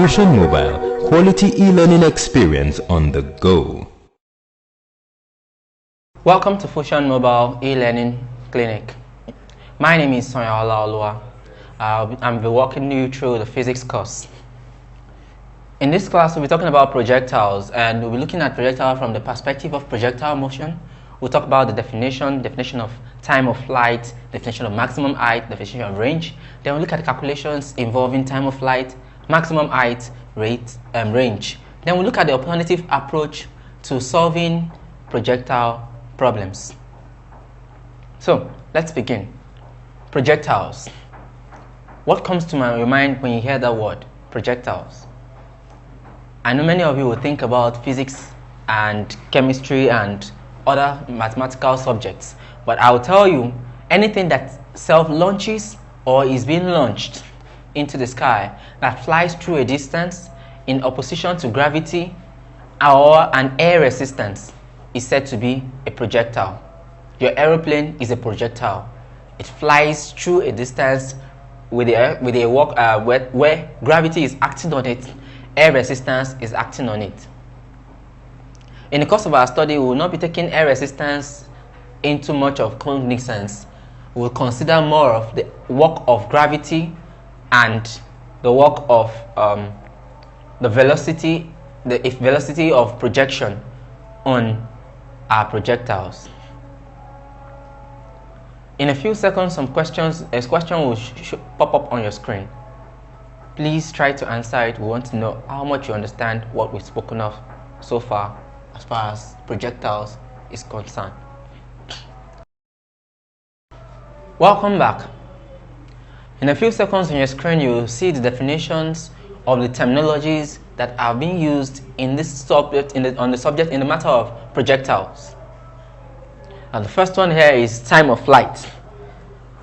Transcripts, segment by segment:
Fusion Mobile, quality e-learning experience on the go. Welcome to Fusion Mobile e-learning clinic. My name is Sonia Olaoluwa. I'm walking you through the physics course. In this class, we'll be talking about projectiles, and we'll be looking at projectile from the perspective of projectile motion. We'll talk about the definition of time of flight, definition of maximum height, definition of range. Then we'll look at the calculations involving time of flight, maximum height, rate, range. Then we'll look at the alternative approach to solving projectile problems. So let's begin. Projectiles. What comes to your mind when you hear that word, projectiles? I know many of you will think about physics and chemistry and other mathematical subjects, but I'll tell you, anything that self-launches or is being launched into the sky that flies through a distance in opposition to gravity or an air resistance is said to be a projectile. Your aeroplane is a projectile. It flies through a distance where gravity is acting on it, air resistance is acting on it. In the course of our study, we will not be taking air resistance into much of cognizance. We will consider more of the work of gravity and the work of the velocity of projection on our projectiles. In a few seconds, a question will pop up on your screen. Please try to answer it. We want to know how much you understand what we've spoken of so far as projectiles is concerned. Welcome back. In a few seconds on your screen, you will see the definitions of the terminologies that are being used in this subject, in the matter of projectiles. And the first one here is time of flight.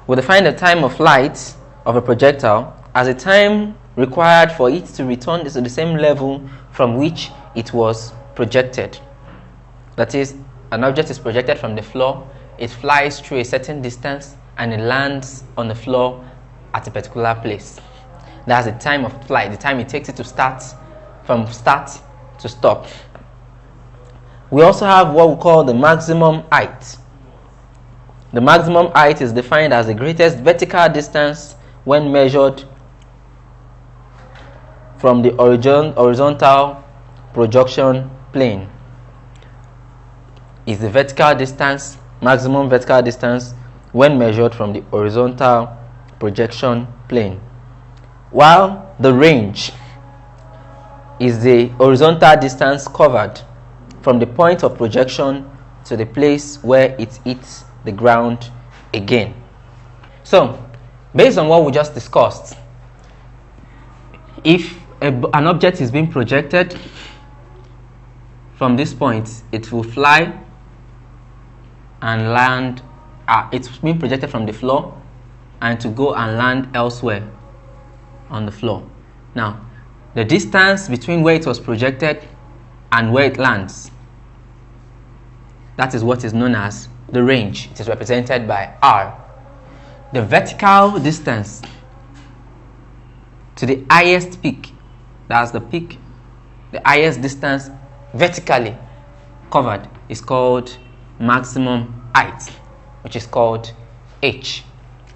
We define the time of flight of a projectile as a time required for it to return to the same level from which it was projected. That is, an object is projected from the floor, it flies through a certain distance, and it lands on the floor at a particular place. That's the time of flight, the time it takes it to start, from start to stop. We also have what we call the maximum height. The maximum height is defined as the greatest vertical distance when measured from the horizontal projection plane. Is the vertical distance, maximum vertical distance when measured from the horizontal projection plane. While the range is the horizontal distance covered from the point of projection to the place where it hits the ground again. So, based on what we just discussed, if an object is being projected from this point, it will fly and land. It's being projected from the floor and to go and land elsewhere on the floor. Now, the distance between where it was projected and where it lands, that is what is known as the range. It is represented by R. The vertical distance to the highest peak, that's the peak, the highest distance vertically covered, is called maximum height, which is called H.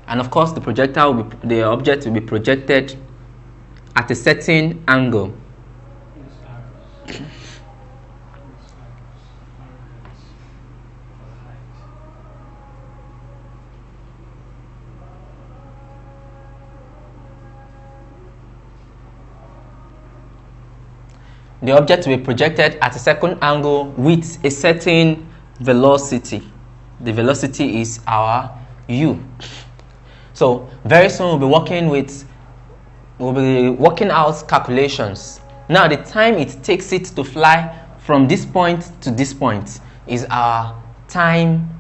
And of course, the object will be projected at a certain angle. The object will be projected at a certain angle with a certain velocity. The velocity is our u. So very soon we'll be working out calculations. Now the time it takes it to fly from this point to this point is our time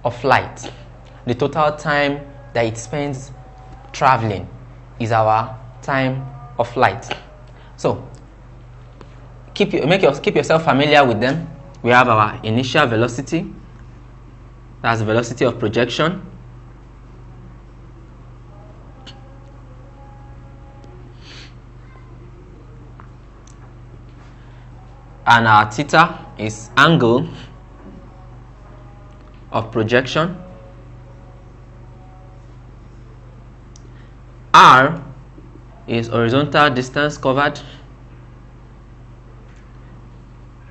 of flight. The total time that it spends traveling is our time of flight. So keep yourself familiar with them. We have our initial velocity, that's the velocity of projection. and our theta is angle of projection. R is horizontal distance covered.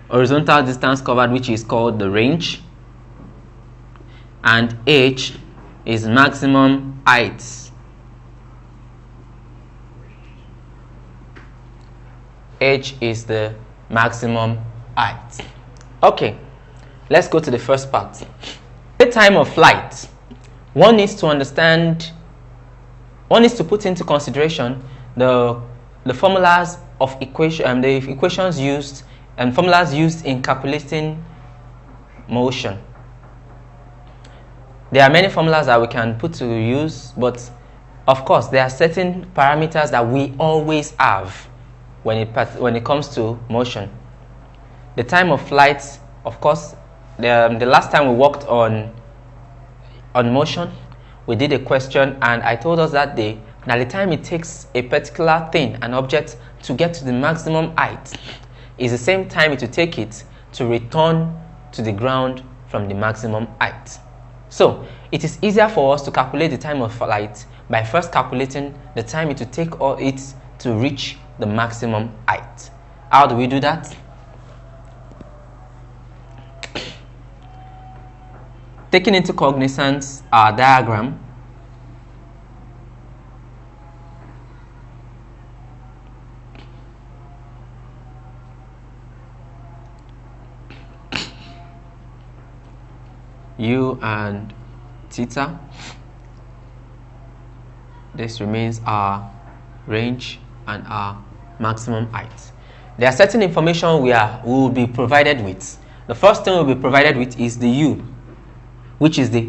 Horizontal distance covered, which is called the range. And H is maximum height. H is the maximum height. Okay, let's go to the first part. The time of flight. One needs to understand, one needs to put into consideration the formulas of equation, the equations used and formulas used in calculating motion. There are many formulas that we can put to use, but of course there are certain parameters that we always have when it comes to motion. The time of flight, of course, the last time we worked on motion, we did a question, and I told us that day that the time it takes a particular thing, an object, to get to the maximum height is the same time it will take it to return to the ground from the maximum height. So it is easier for us to calculate the time of flight by first calculating the time it will take it to reach the maximum height. How do we do that? Taking into cognizance our diagram, U and theta, this remains our range and our maximum height. There are certain information we will be provided with. The first thing we'll be provided with is the U, which is the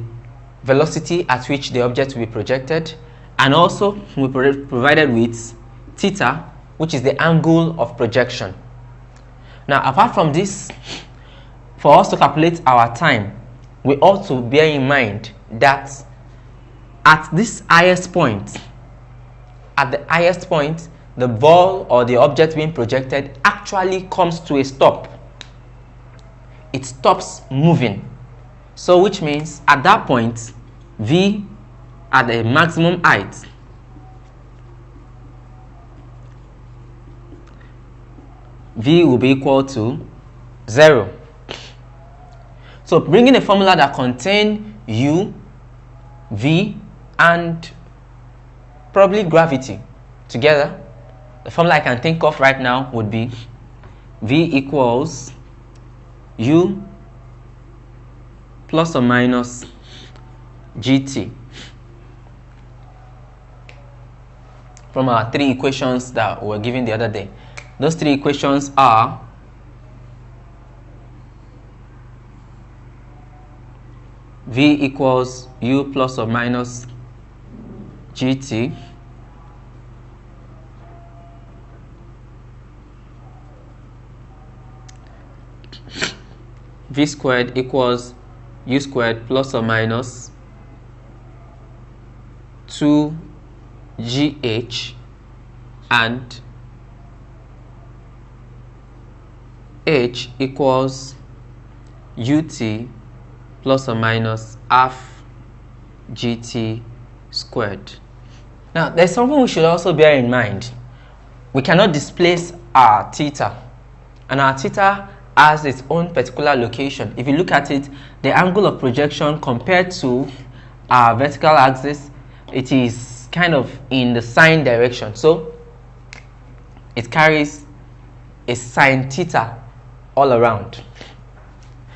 velocity at which the object will be projected, and also we'll be provided with theta, which is the angle of projection. Now, apart from this, for us to calculate our time, we ought to bear in mind that at this highest point, the ball or the object being projected actually comes to a stop. It stops moving. So which means at that point, V at the maximum height V will be equal to 0. So bringing a formula that contains U, V, and probably gravity together, the formula I can think of right now would be V equals U plus or minus GT. From our 3 equations that we were given the other day. Those 3 equations are V equals U plus or minus GT, V squared equals U squared plus or minus 2GH, and H equals UT plus or minus half GT squared. Now, there's something we should also bear in mind. We cannot displace our theta, and our theta has its own particular location. If you look at it, the angle of projection compared to our vertical axis, it is kind of in the sine direction. So it carries a sine theta all around,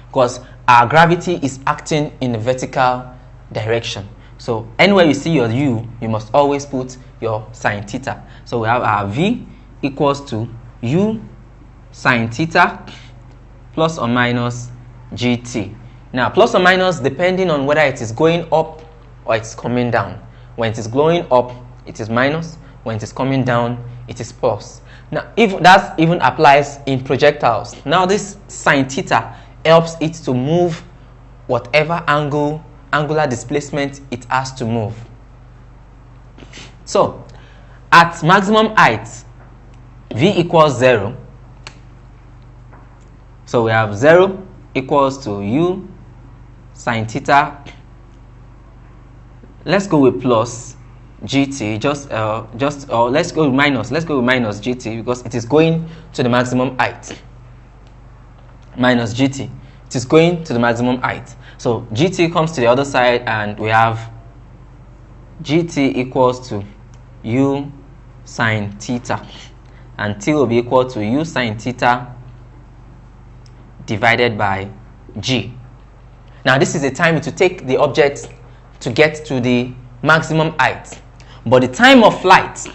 because our gravity is acting in the vertical direction. So anywhere you see your U, you must always put your sine theta. So we have our V equals to U sine theta plus or minus GT. Now, plus or minus depending on whether it is going up or it's coming down. When it is going up, it is minus. When it is coming down, it is plus. Now, if that even applies in projectiles. Now, this sine theta helps it to move whatever angular displacement it has to move. So, at maximum height, V equals 0, So we have 0 equals to u sine theta. Let's go with plus gt, let's go with minus gt, because it is going to the maximum height. Minus gt, it is going to the maximum height. So gt comes to the other side, and we have gt equals to u sine theta, and t will be equal to u sine theta divided by g. Now this is the time it will take the object to get to the maximum height, but the time of flight,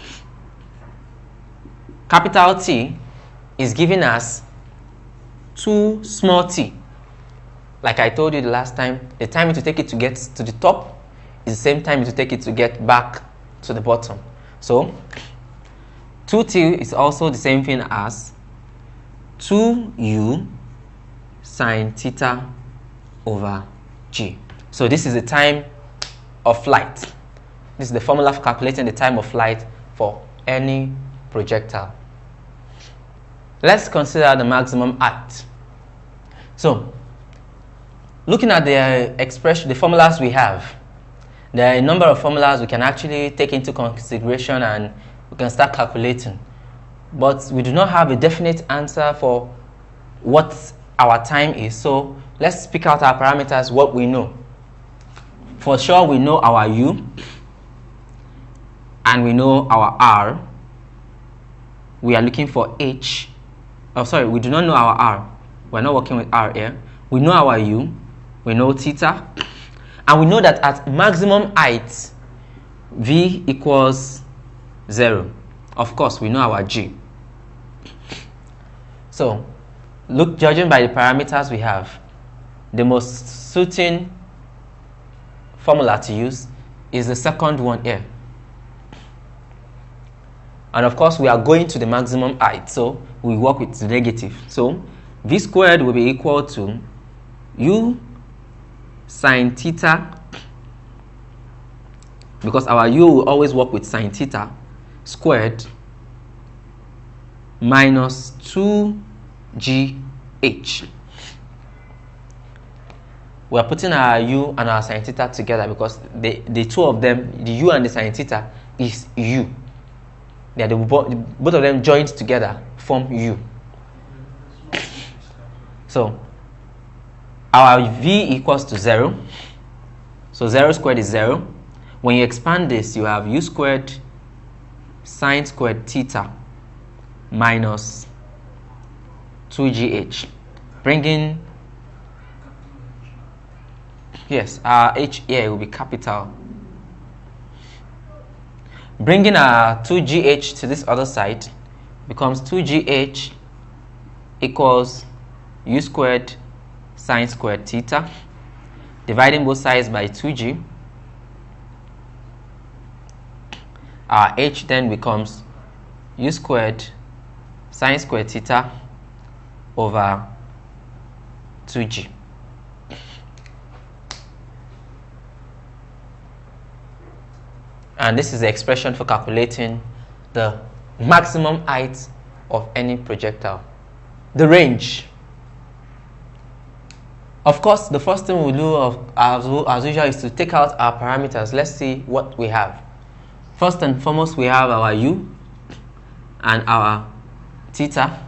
capital T, is giving us 2 small t. Like I told you the last time, the time it will take it to get to the top is the same time it will take it to get back to the bottom. So 2t is also the same thing as 2u sine theta over g. So this is the time of flight. This is the formula for calculating the time of flight for any projectile. Let's consider the maximum height. So, looking at the expression, the formulas we have, there are a number of formulas we can actually take into consideration, and we can start calculating. But we do not have a definite answer for what our time is. So, let's pick out our parameters, what we know. For sure, we know our u, and we know our r. We are looking for h. Oh, sorry, we do not know our r. We're not working with r here. We know our u, we know theta, and we know that at maximum height, v equals 0. Of course, we know our g. So, judging by the parameters we have, the most suiting formula to use is the second one here. And of course, we are going to the maximum height, so we work with the negative. So v squared will be equal to u sine theta, because our u will always work with sine theta, squared minus 2gh. We are putting our u and our sine theta together because the two of them, the u and the sine theta, is u. They are both of them joined together form u. So our v equals to 0. So 0 squared is 0. When you expand this, you have u squared sine squared theta minus 2gh, bringing, yes, our h here will be capital. Bringing our 2gh to this other side becomes 2gh equals u squared sine squared theta, dividing both sides by 2g. Our h then becomes u squared sine squared theta over 2g. And this is the expression for calculating the maximum height of any projectile. The range. Of course, the first thing we'll do as usual is to take out our parameters. Let's see what we have. First and foremost, we have our u and our theta.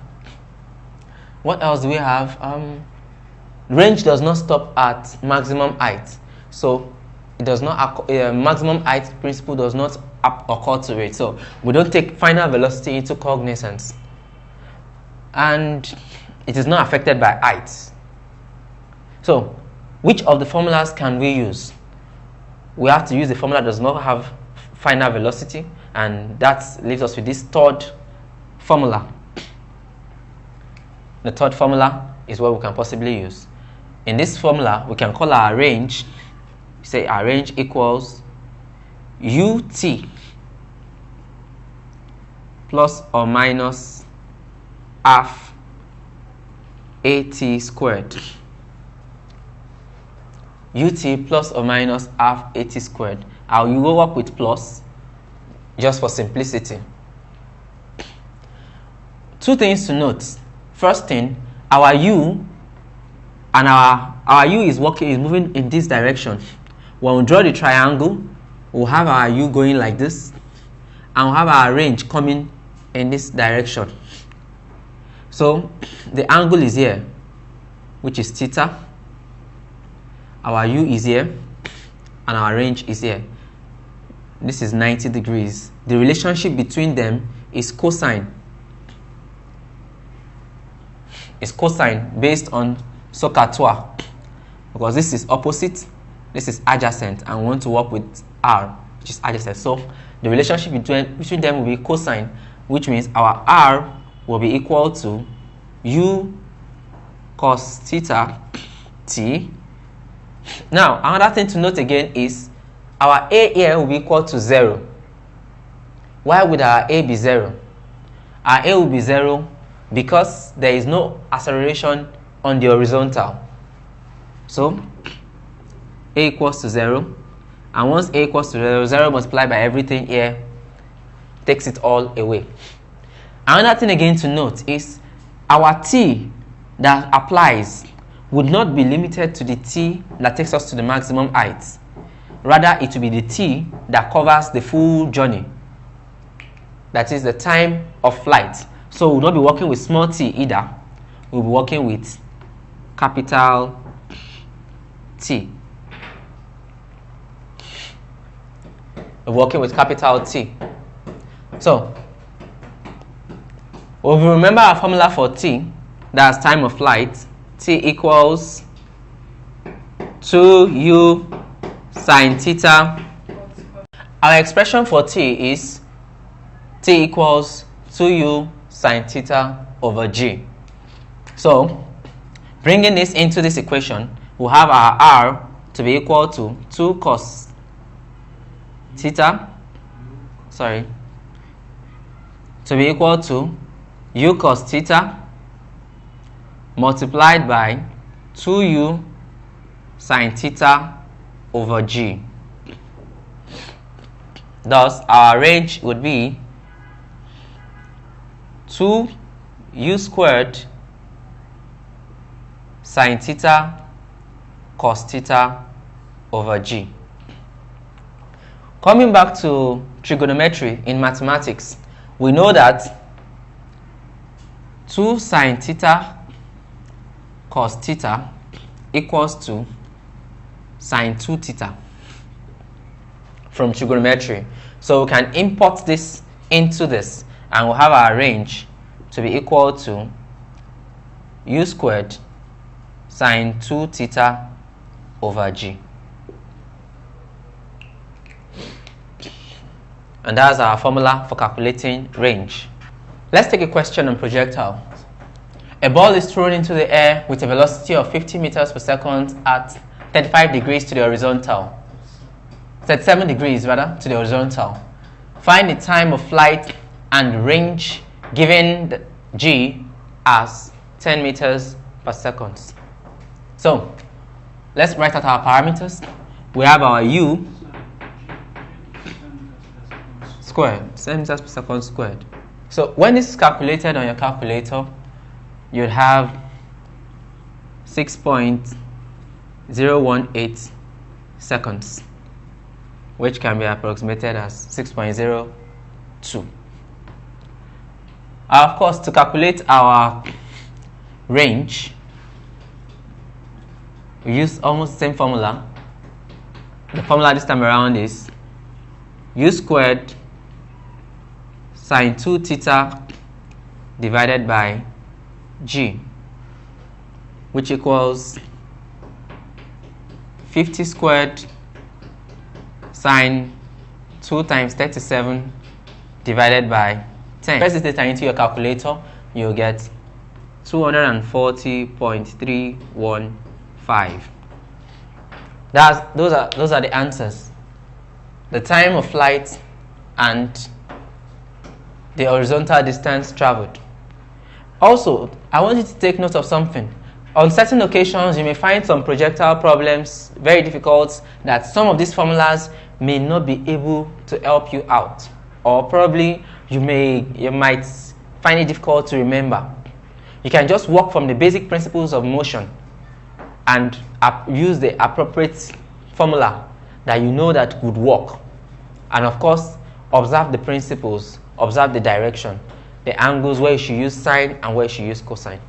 What else do we have? Range does not stop at maximum height. So it does not, maximum height principle does not occur to it. So we don't take final velocity into cognizance. And it is not affected by height. So which of the formulas can we use? We have to use the formula that does not have final velocity, and that leaves us with this third formula. The third formula is what we can possibly use. In this formula, we can call our range, say our range equals ut plus or minus half at squared. Ut plus or minus half at squared. I will work with plus just for simplicity. Two things to note. First thing, our u and our u is moving in this direction. When we draw the triangle, we'll have our u going like this, and we'll have our range coming in this direction. So the angle is here, which is theta. Our u is here, and our range is here. This is 90 degrees. The relationship between them is cosine. It's cosine based on SOHCAHTOA, because this is opposite, this is adjacent, and we want to work with r, which is adjacent. So the relationship between them will be cosine, which means our r will be equal to u cos theta t. Now, another thing to note again is our a here will be equal to 0. Why would our a be 0? Our a will be 0 because there is no acceleration on the horizontal. So a equals to 0, and once a equals to 0, 0 multiplied by everything here takes it all away. Another thing again to note is our t that applies would not be limited to the t that takes us to the maximum height. Rather, it will be the t that covers the full journey. That is the time of flight. So we'll not be working with small t either. We'll be working with capital T. We're working with capital T. So we'll remember our formula for t, that's time of flight. T equals 2u sine theta. Our expression for t is t equals 2u sine theta over g. So bringing this into this equation, we'll have our r to be equal to 2 cos theta, to be equal to u cos theta multiplied by 2u sine theta over g. Thus, our range would be 2u squared sine theta cos theta over g. Coming back to trigonometry in mathematics, we know that 2 sine theta cos theta equals to sine 2 theta from trigonometry. So we can import this into this, and we'll have our range to be equal to u squared sine 2 theta over g. And that's our formula for calculating range. Let's take a question on projectile. A ball is thrown into the air with a velocity of 50 meters per second at 35 degrees to the horizontal. 37 degrees rather to the horizontal. Find the time of flight and range given the g as 10 meters per second. So let's write out our parameters. We have our u squared, 10 meters per second squared. So when this is calculated on your calculator, you'd have 6.018 seconds, which can be approximated as 6.02. Of course, to calculate our range, we use almost the same formula. The formula this time around is u squared sine 2 theta divided by g, which equals 50 squared sine 2 times 37 divided by 10. Press this data into your calculator, you'll get 240.315. Those are the answers. The time of flight and the horizontal distance traveled. Also, I want you to take note of something. On certain occasions, you may find some projectile problems very difficult, that some of these formulas may not be able to help you out, or probably you might find it difficult to remember. You can just work from the basic principles of motion and use the appropriate formula that you know that would work. And of course, observe the principles, observe the direction, the angles where you should use sine and where you should use cosine.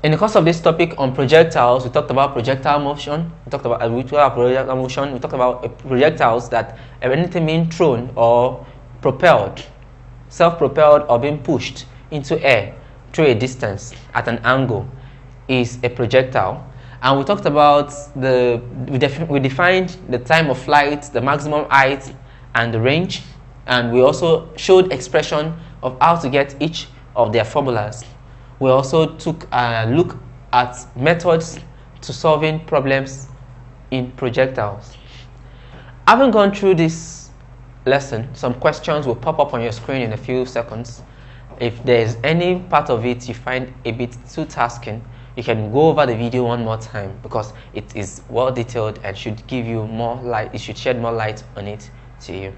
In the course of this topic on projectiles, we talked about projectile motion. We talked about projectile motion. We talked about projectiles that anything being thrown or propelled, self-propelled or being pushed into air through a distance at an angle is a projectile. And we talked about we defined the time of flight, the maximum height, and the range. And we also showed expression of how to get each of their formulas. We also took a look at methods to solving problems in projectiles. Having gone through this lesson, some questions will pop up on your screen in a few seconds. If there's any part of it you find a bit too tasking, you can go over the video one more time because it is well detailed and should give you more light. It should shed more light on it to you.